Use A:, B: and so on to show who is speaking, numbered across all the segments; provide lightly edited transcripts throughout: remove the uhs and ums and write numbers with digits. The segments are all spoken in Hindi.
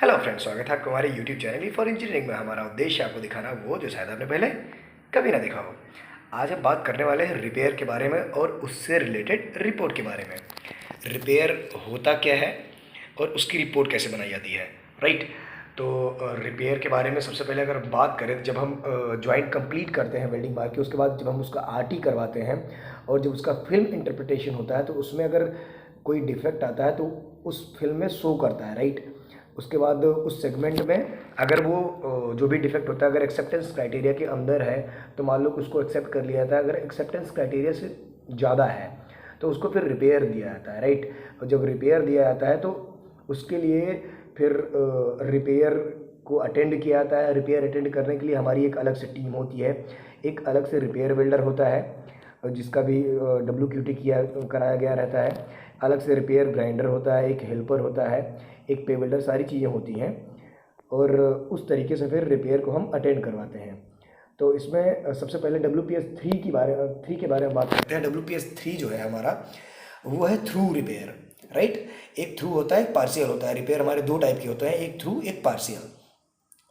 A: हेलो फ्रेंड्स, स्वागत है आपको हमारे यूट्यूब चैनल फॉर इंजीनियरिंग में। हमारा उद्देश्य आपको दिखाना वो जो शायद आपने पहले कभी ना देखा हो। आज हम बात करने वाले हैं रिपेयर के बारे में और उससे रिलेटेड रिपोर्ट के बारे में। रिपेयर होता क्या है और उसकी रिपोर्ट कैसे बनाई जाती है, राइट। तो रिपेयर के बारे में सबसे पहले अगर बात करें तो जब हम जॉइंट कंप्लीट करते हैं वेल्डिंग बार की, उसके बाद जब हम उसका आरटी करवाते हैं और जब उसका फिल्म इंटरप्रिटेशन होता है तो उसमें अगर कोई डिफेक्ट आता है तो उस फिल्म में शो करता है, राइट। उसके बाद उस सेगमेंट में अगर वो जो भी डिफेक्ट होता है अगर एक्सेप्टेंस क्राइटेरिया के अंदर है तो मान लो कि उसको एक्सेप्ट कर लिया जाता है। अगर एक्सेप्टेंस क्राइटेरिया से ज़्यादा है तो उसको फिर रिपेयर दिया जाता है, राइट। और जब रिपेयर दिया जाता है तो उसके लिए फिर रिपेयर को अटेंड किया जाता है। रिपेयर अटेंड करने के लिए हमारी एक अलग से टीम होती है, एक अलग से रिपेयर वेल्डर होता है जिसका भी WQT किया कराया गया रहता है। अलग से रिपेयर ग्राइंडर होता है, एक हेल्पर होता है, एक पे वेल्डर, सारी चीज़ें होती हैं और उस तरीके से फिर रिपेयर को हम अटेंड करवाते हैं। तो इसमें सबसे पहले WPS3 थ्री के बारे में बात करते हैं। WPS3 जो है हमारा वो है थ्रू रिपेयर, राइट। एक थ्रू होता है, एक पार्शियल होता है। रिपेयर हमारे दो टाइप के होते हैं, एक थ्रू एक पार्शियल।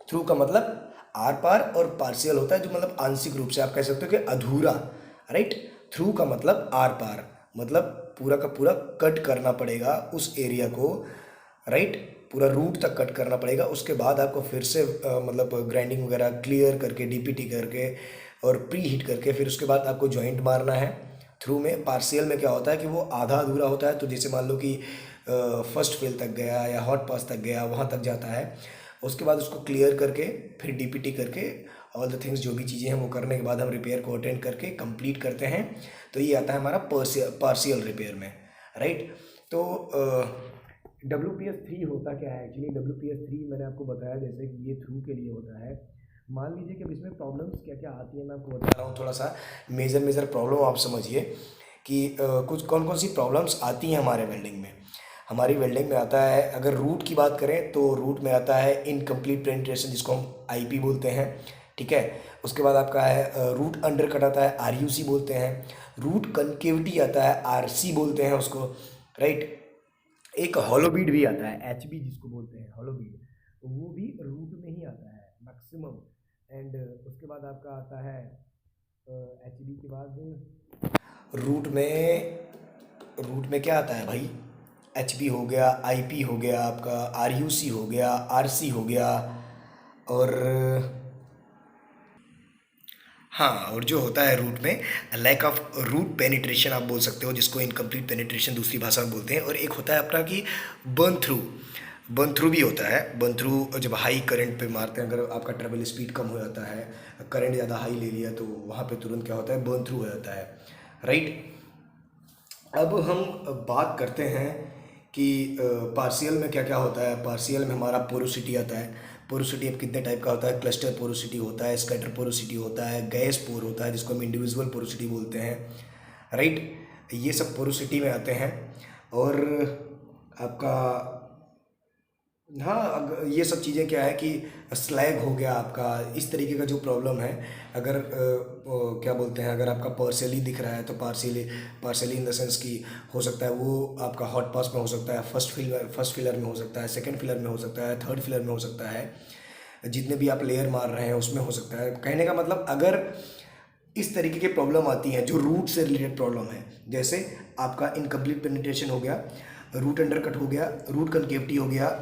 A: थ्रू का मतलब आर पार और पार्शियल होता है जो मतलब आंशिक रूप से, आप कह सकते हो कि अधूरा, राइट। थ्रू का मतलब आर पार, मतलब पूरा का पूरा कट करना पड़ेगा उस एरिया को, राइट। पूरा रूट तक कट करना पड़ेगा। उसके बाद आपको फिर से मतलब ग्राइंडिंग वगैरह क्लियर करके DPT करके और प्री हीट करके फिर उसके बाद आपको जॉइंट मारना है। थ्रू में, पार्शियल में क्या होता है कि वो आधा अधूरा होता है। तो जैसे मान लो कि फर्स्ट फेल तक गया या हॉट पास तक गया, वहाँ तक जाता है। उसके बाद उसको क्लियर करके फिर DPT करके ऑल द थिंग्स जो भी चीज़ें हैं वो करने के बाद हम रिपेयर को अटेंड करके कंप्लीट करते हैं। तो ये आता है हमारा पार्शियल रिपेयर में, राइट। तो WPS3 होता क्या है एक्चुअली? WPS3 मैंने आपको बताया जैसे कि ये थ्रू के लिए होता है। मान लीजिए कि अब इसमें प्रॉब्लम्स क्या क्या आती है, मैं आपको बता रहा हूँ थोड़ा सा मेजर प्रॉब्लम आप समझिए कि कुछ कौन कौन सी प्रॉब्लम्स आती हैं हमारे वेल्डिंग में। हमारी वेल्डिंग में आता है, अगर रूट की बात करें तो रूट में आता है इनकम्प्लीट पेनिट्रेशन, जिसको हम IP बोलते हैं, ठीक है। उसके बाद आपका है रूट अंडर कट आता है, RUC बोलते हैं। रूट कनकेविटी आता है, RC बोलते हैं उसको, राइट। एक हॉलो बीड भी आता है, HB जिसको बोलते हैं हॉलो बीड, तो वो भी रूट में ही आता है मैक्सिमम। एंड उसके बाद आपका आता है HB के बाद रूट में क्या आता है भाई? HB हो गया, IP हो गया, आपका RUC हो गया, RC हो गया, और हाँ, और जो होता है रूट में लैक ऑफ रूट पेनिट्रेशन आप बोल सकते हो, जिसको इनकम्प्लीट पेनिट्रेशन दूसरी भाषा में बोलते हैं। और एक होता है अपना कि बर्न थ्रू भी होता है। बर्न थ्रू जब हाई करंट पे मारते हैं, अगर आपका ट्रेवल स्पीड कम हो जाता है, करंट ज़्यादा हाई ले लिया, तो वहाँ पे तुरंत क्या होता है, बर्न थ्रू हो जाता है, राइट। अब हम बात करते हैं कि पार्शियल में क्या क्या होता है। पार्शियल में हमारा पोरोसिटी आता है। पोरोसिटी अब कितने टाइप का होता है? क्लस्टर पोरोसिटी होता है, स्कैटर पोरोसिटी होता है, गैस पोर होता है जिसको हम इंडिविजुअल पोरोसिटी बोलते हैं, राइट। ये सब पोरोसिटी में आते हैं। और आपका, हाँ, ये सब चीज़ें क्या है कि स्लैग हो गया आपका, इस तरीके का जो प्रॉब्लम है। अगर क्या बोलते हैं, अगर आपका पार्शियली दिख रहा है तो पार्शियली इन द सेंस कि हो सकता है वो आपका हॉट पास में हो सकता है, फर्स्ट फिलर में हो सकता है, सेकंड फिलर में हो सकता है, थर्ड फिलर में हो सकता है, जितने भी आप लेयर मार रहे हैं उसमें हो सकता है। कहने का मतलब, अगर इस तरीके की प्रॉब्लम आती हैं जो रूट से रिलेटेड प्रॉब्लम है, जैसे आपका इनकम्प्लीट पेनिट्रेशन हो गया, रूट अंडर कट हो गया, रूट कनकेविटी हो गया,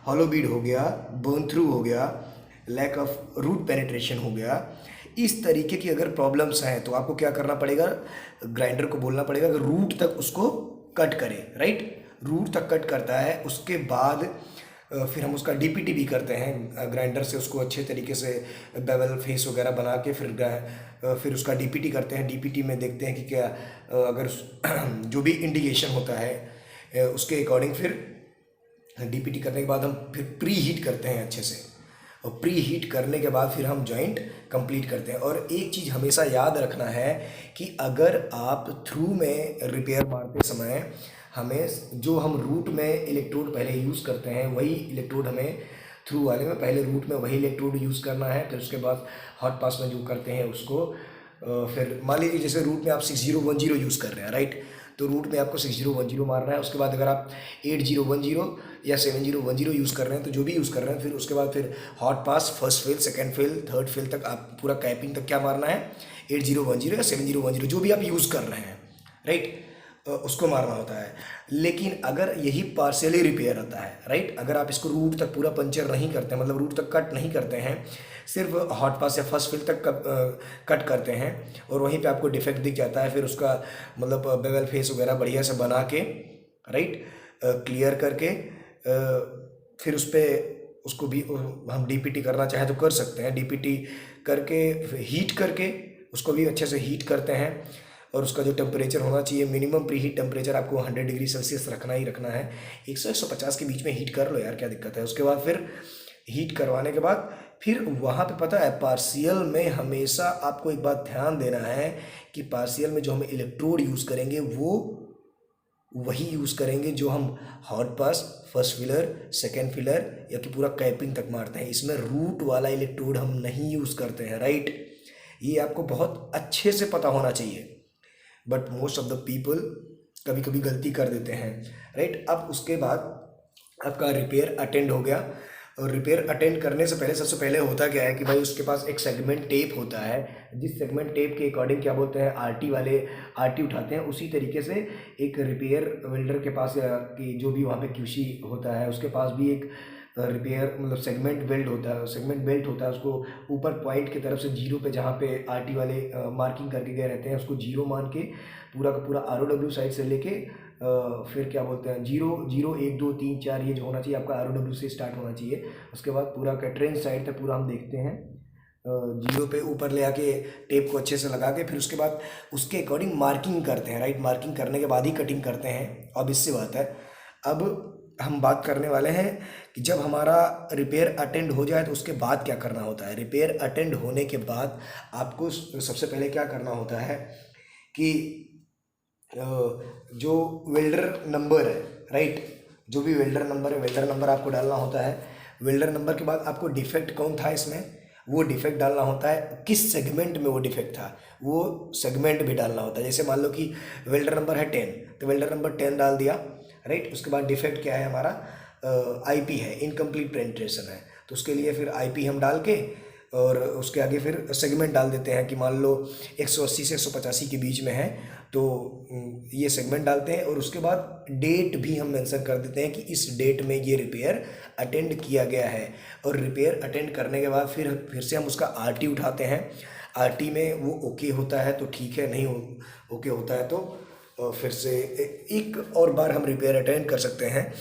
A: हॉलो बीड हो गया, बर्न थ्रू हो गया, लैक ऑफ रूट पेनिट्रेशन हो गया, इस तरीके की अगर प्रॉब्लम्स हैं तो आपको क्या करना पड़ेगा? ग्राइंडर को बोलना पड़ेगा कि रूट तक उसको कट करे, राइट। रूट तक कट करता है, उसके बाद फिर हम उसका DPT भी करते हैं ग्राइंडर से, उसको अच्छे तरीके से बेवल फेस वगैरह बना के फिर उसका DPT करते हैं। DPT में देखते हैं कि क्या अगर जो भी इंडिकेशन होता है उसके अकॉर्डिंग फिर DPT करने के बाद हम फिर प्री हीट करते हैं अच्छे से, और प्री हीट करने के बाद फिर हम जॉइंट कंप्लीट करते हैं। और एक चीज़ हमेशा याद रखना है कि अगर आप थ्रू में रिपेयर मारते समय हमें जो हम रूट में इलेक्ट्रोड पहले यूज़ करते हैं वही इलेक्ट्रोड हमें थ्रू वाले में पहले रूट में वही इलेक्ट्रोड यूज़ करना है। फिर उसके बाद हॉट पास में जो करते हैं उसको फिर मान लीजिए जैसे रूट में आप 6010 यूज़ कर रहे हैं, राइट। तो रूट में आपको 6010 मारना है। उसके बाद अगर आप 8010 या 7010 यूज़ कर रहे हैं तो जो भी यूज़ कर रहे हैं, फिर उसके बाद फिर hot pass, first fail, second fail, third fail तक आप पूरा कैपिंग तक क्या मारना है, 8010 या 7010 जो भी आप यूज़ कर रहे हैं, राइट, उसको मारना होता है। लेकिन अगर यही पार्शियली रिपेयर होता है, राइट, अगर आप इसको रूट तक पूरा पंचर नहीं करते हैं, मतलब रूट तक कट नहीं करते हैं, सिर्फ हॉट पास या फर्स्ट फिल तक कट करते हैं और वहीं पे आपको डिफेक्ट दिख जाता है, फिर उसका मतलब बेवल फेस वगैरह बढ़िया से बना के, राइट, क्लियर करके फिर उस पर उसको भी हम डीपीटी करना चाहे तो कर सकते हैं। डीपीटी करके हीट करके उसको भी अच्छे से हीट करते हैं और उसका जो टेम्परेचर होना चाहिए, मिनिमम प्री हीट टेम्परेचर आपको 100 डिग्री सेल्सियस रखना ही रखना है। 100-150 के बीच में हीट कर लो यार, क्या दिक्कत है। उसके बाद फिर हीट करवाने के बाद फिर वहाँ पे पता है पार्शियल में हमेशा आपको एक बात ध्यान देना है कि पार्शियल में जो हम इलेक्ट्रोड यूज़ करेंगे वो वही यूज़ करेंगे जो हम hot pass, first filler, second filler या कि पूरा कैपिंग तक मारते हैं। इसमें रूट वाला इलेक्ट्रोड हम नहीं यूज़ करते हैं, राइट। ये आपको बहुत अच्छे से पता होना चाहिए, but most of the people कभी कभी गलती कर देते हैं, राइट। अब उसके बाद आपका रिपेयर अटेंड हो गया और रिपेयर अटेंड करने से पहले सबसे पहले होता क्या है कि भाई उसके पास एक सेगमेंट टेप होता है, जिस सेगमेंट टेप के अकॉर्डिंग क्या बोलते हैं आरटी वाले आरटी उठाते हैं, उसी तरीके से एक रिपेयर वेल्डर के पास या कि जो भी वहाँ पे क्यूसी होता है उसके पास भी एक रिपेयर मतलब सेगमेंट बेल्ट होता है। सेगमेंट बेल्ट होता है, उसको ऊपर पॉइंट की तरफ से जीरो पे जहाँ पे आरटी वाले मार्किंग करके गए रहते हैं उसको जीरो मान के पूरा का पूरा ROW साइड से लेके फिर क्या बोलते हैं 0 0 1 2 3 4 ये जो होना चाहिए आपका ROW से स्टार्ट होना चाहिए। उसके बाद पूरा कैटरेंज साइड तक पूरा हम देखते हैं, जीरो पे ऊपर ले आके टेप को अच्छे से लगा के फिर उसके बाद उसके अकॉर्डिंग मार्किंग करते हैं, राइट। मार्किंग करने के बाद ही कटिंग करते हैं। अब इससे बात है, अब हम बात करने वाले हैं कि जब हमारा रिपेयर अटेंड हो जाए तो उसके बाद क्या करना होता है। रिपेयर अटेंड होने के बाद आपको सबसे पहले क्या करना होता है कि जो वेल्डर नंबर है, राइट, जो भी वेल्डर नंबर है वेल्डर नंबर आपको डालना होता है। वेल्डर नंबर के बाद आपको डिफेक्ट कौन था इसमें वो डिफेक्ट डालना होता है, किस सेगमेंट में वो डिफेक्ट था वो सेगमेंट भी डालना होता है। जैसे मान लो कि वेल्डर नंबर है 10 तो वेल्डर नंबर 10 डाल दिया, राइट। उसके बाद डिफेक्ट क्या है हमारा IP है, इनकम्प्लीट पेनिट्रेशन है, तो उसके लिए फिर IP हम डाल के और उसके आगे फिर सेगमेंट डाल देते हैं कि मान लो 180 से 185 के बीच में है तो ये सेगमेंट डालते हैं। और उसके बाद डेट भी हम मेंशन कर देते हैं कि इस डेट में ये रिपेयर अटेंड किया गया है। और रिपेयर अटेंड करने के बाद फिर से हम उसका RT उठाते हैं। RT में वो ओके होता है तो ठीक है, नहीं ओके होता है तो फिर से एक और बार हम रिपेयर अटेंड कर सकते हैं,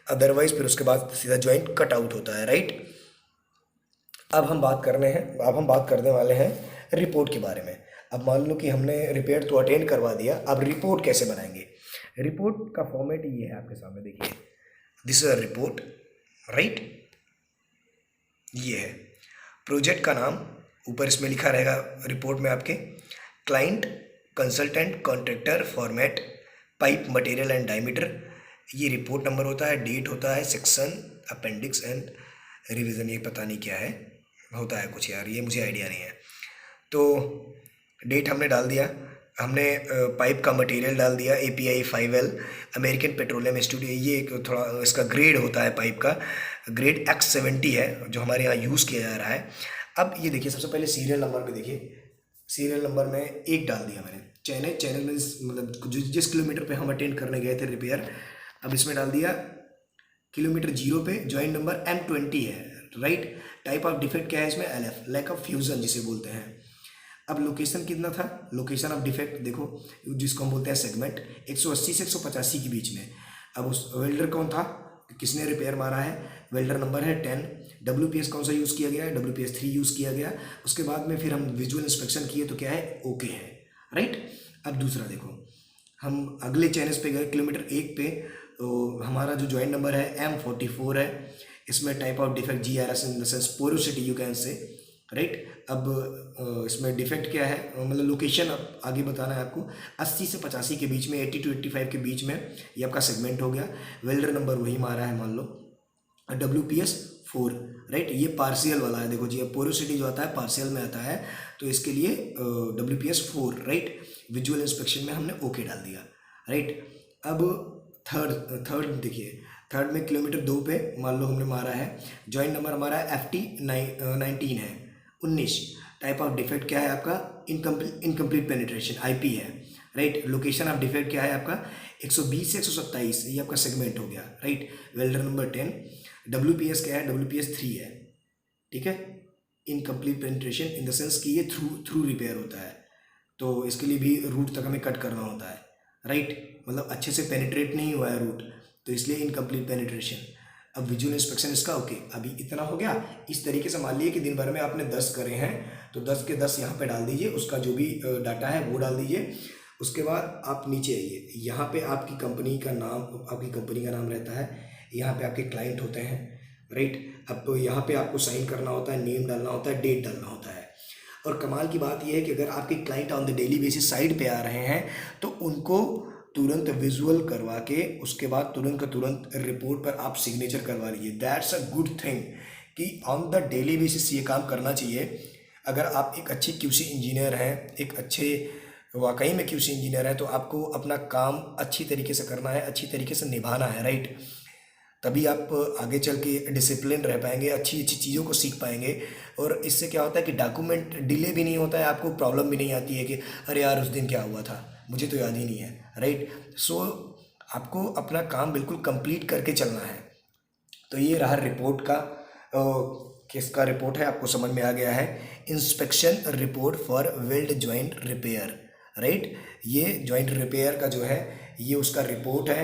A: अदरवाइज फिर उसके बाद सीधा जॉइंट कट आउट होता है, राइट। अब हम बात करने वाले हैं रिपोर्ट के बारे में। अब मान लो कि हमने रिपेयर तो अटेंड करवा दिया, अब रिपोर्ट कैसे बनाएंगे। रिपोर्ट का फॉर्मेट ये है आपके सामने, देखिए this is a report, right. ये है प्रोजेक्ट का नाम, ऊपर इसमें लिखा रहेगा रिपोर्ट में आपके client, consultant, contractor, format, pipe, material and diameter. ये रिपोर्ट नंबर होता है, डेट होता है, सेक्शन, अपेंडिक्स एंड रिवीजन, ये पता नहीं क्या है, होता है कुछ यार, ये मुझे आइडिया नहीं है। तो डेट हमने डाल दिया, हमने पाइप का मटेरियल डाल दिया API 5L American petroleum institute, ये एक थोड़ा इसका ग्रेड होता है पाइप का, ग्रेड X70 है जो हमारे यहाँ यूज़ किया जा रहा है। अब ये देखिए सबसे पहले सीरियल नंबर पे देखिए, सीरियल नंबर में 1 डाल दिया मैंने, चैनल में मतलब जिस किलोमीटर पे हम अटेंड करने गए थे रिपेयर, अब इसमें डाल दिया किलोमीटर 0 पे, जॉइंट नंबर M20 है, राइट। टाइप ऑफ डिफेक्ट क्या है इसमें LF, लैक ऑफ फ्यूजन जिसे बोलते हैं। अब लोकेशन कितना था, लोकेशन ऑफ डिफेक्ट देखो जिसको हम बोलते हैं सेगमेंट, 180 से 185 के बीच में। अब उस वेल्डर कौन था, किसने रिपेयर मारा है, वेल्डर नंबर है 10, WPS कौन सा यूज़ किया गया है, WPS 3 यूज़ किया गया। उसके बाद में फिर हम विजुअल इंस्पेक्शन किए तो क्या है, ओके है, राइट। अब दूसरा देखो, हम अगले चैनल्स पे गए किलोमीटर 1 पे, तो हमारा जो जॉइंट नंबर है M44 है, इसमें type of defect GRS in the sense porosity you can say, right. अब इसमें डिफेक्ट क्या है, मतलब लोकेशन आगे बताना है आपको, 80 से 85 के बीच में, 80 to 85 के बीच में ये आपका सेगमेंट हो गया। वेल्डर नंबर वही मारा है मान लो WPS 4, राइट। ये पार्शियल वाला है, देखो जी पोरोसिटी जो आता है पार्शियल में आता है, तो इसके लिए WPS 4, राइट। विजुअल इंस्पेक्शन में हमने ओके डाल दिया, राइट। अब थर्ड थर्ड देखिए, थर्ड में किलोमीटर 2 पे मान लो हमने मारा है, जॉइंट नंबर हमारा FT 19 है, 19। टाइप ऑफ डिफेक्ट क्या है आपका, इनकम्प्लीट पेनिट्रेशन, IP है, राइट। लोकेशन ऑफ डिफेक्ट क्या है आपका, 120 से 127, ये आपका सेगमेंट हो गया, राइट। Welder number 10। WPS क्या है, WPS 3 है, ठीक है। Incomplete penetration in the sense कि ये थ्रू रिपेयर होता है, तो इसके लिए भी रूट तक हमें कट करना होता है, राइट। मतलब अच्छे से पेनिट्रेट नहीं हुआ है रूट, तो इसलिए इनकम्प्लीट पेनिट्रेशन। अब विजुअल इंस्पेक्शन इसका ओके, अभी इतना हो गया। इस तरीके से मान लिए कि दिन भर में आपने 10 करे हैं, तो 10 के 10 यहाँ पे डाल दीजिए, उसका जो भी डाटा है वो डाल दीजिए। उसके बाद आप नीचे आइए, यहाँ पे आपकी कंपनी का नाम रहता है, यहाँ पे आपके क्लाइंट होते हैं, राइट। अब तो यहाँ पे आपको साइन करना होता है, नेम डालना होता है, डेट डालना होता है। और कमाल की बात यह है कि अगर आपके client on the daily basis site पे आ रहे हैं, तो उनको तुरंत विजुअल करवा के उसके बाद तुरंत का तुरंत रिपोर्ट पर आप सिग्नेचर करवा लीजिए। दैट्स अ गुड थिंग कि ऑन द डेली बेसिस ये काम करना चाहिए। अगर आप एक अच्छे QC इंजीनियर हैं, एक अच्छे वाकई में QC इंजीनियर है, तो आपको अपना काम अच्छी तरीके से करना है, अच्छी तरीके से निभाना है, राइट। तभी आप आगे चल के डिसिप्लिन रह पाएंगे, अच्छी अच्छी चीज़ों को सीख पाएंगे। और इससे क्या होता है कि डॉक्यूमेंट डिले भी नहीं होता है, आपको प्रॉब्लम भी नहीं आती है कि अरे यार उस दिन क्या हुआ था, मुझे तो याद ही नहीं है, राइट। सो आपको अपना काम बिल्कुल कंप्लीट करके चलना है। तो ये रहा रिपोर्ट का, किसका रिपोर्ट है आपको समझ में आ गया है, inspection report for weld joint repair, right. ये जॉइंट रिपेयर का जो है ये उसका रिपोर्ट है।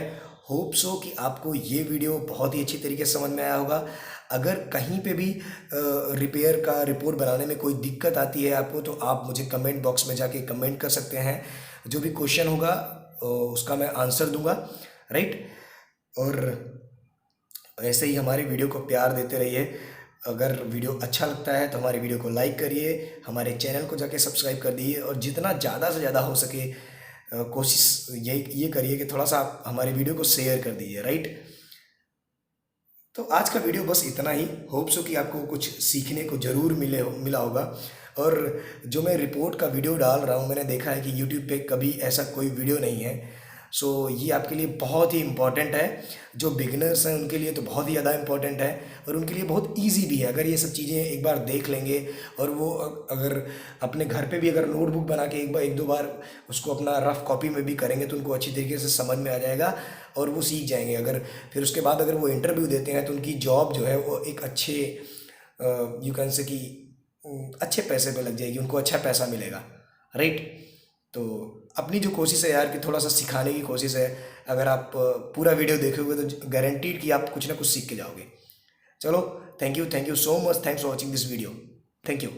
A: होप सो कि आपको ये वीडियो बहुत ही अच्छी तरीके से समझ में आया होगा। अगर कहीं पे भी रिपेयर का रिपोर्ट बनाने में कोई दिक्कत आती है आपको, तो आप मुझे कमेंट बॉक्स में जाके कमेंट कर सकते हैं। जो भी क्वेश्चन होगा उसका मैं आंसर दूंगा, राइट। और ऐसे ही हमारे वीडियो को प्यार देते रहिए। अगर वीडियो अच्छा लगता है तो हमारे वीडियो को लाइक करिए, हमारे चैनल को जाके सब्सक्राइब कर दीजिए, और जितना ज़्यादा से ज़्यादा हो सके कोशिश ये करिए कि थोड़ा सा आप हमारे वीडियो को शेयर कर दीजिए, राइट। तो आज का वीडियो बस इतना ही। होप सो कि आपको कुछ सीखने को ज़रूर मिला होगा। और जो मैं रिपोर्ट का वीडियो डाल रहा हूँ, मैंने देखा है कि यूट्यूब पे कभी ऐसा कोई वीडियो नहीं है। सो ये आपके लिए बहुत ही इम्पॉर्टेंट है। जो बिगिनर्स हैं उनके लिए तो बहुत ही ज़्यादा इम्पॉर्टेंट है, और उनके लिए बहुत ईजी भी है। अगर ये सब चीज़ें एक बार देख लेंगे, और वो अगर अपने घर पे भी अगर नोटबुक बना के एक दो बार उसको अपना रफ कॉपी में भी करेंगे, तो उनको अच्छी तरीके से समझ में आ जाएगा और वो सीख जाएंगे। अगर फिर उसके बाद अगर वो इंटरव्यू देते हैं, तो उनकी जॉब जो है वो एक अच्छे यू कैन से कि अच्छे पैसे पे लग जाएगी, उनको अच्छा पैसा मिलेगा, राइट। तो अपनी जो कोशिश है यार कि थोड़ा सा सिखाने की कोशिश है। अगर आप पूरा वीडियो देखोगे तो गारंटीड कि आप कुछ ना कुछ सीख के जाओगे। चलो, thank you so much, thanks for watching this video, thank you.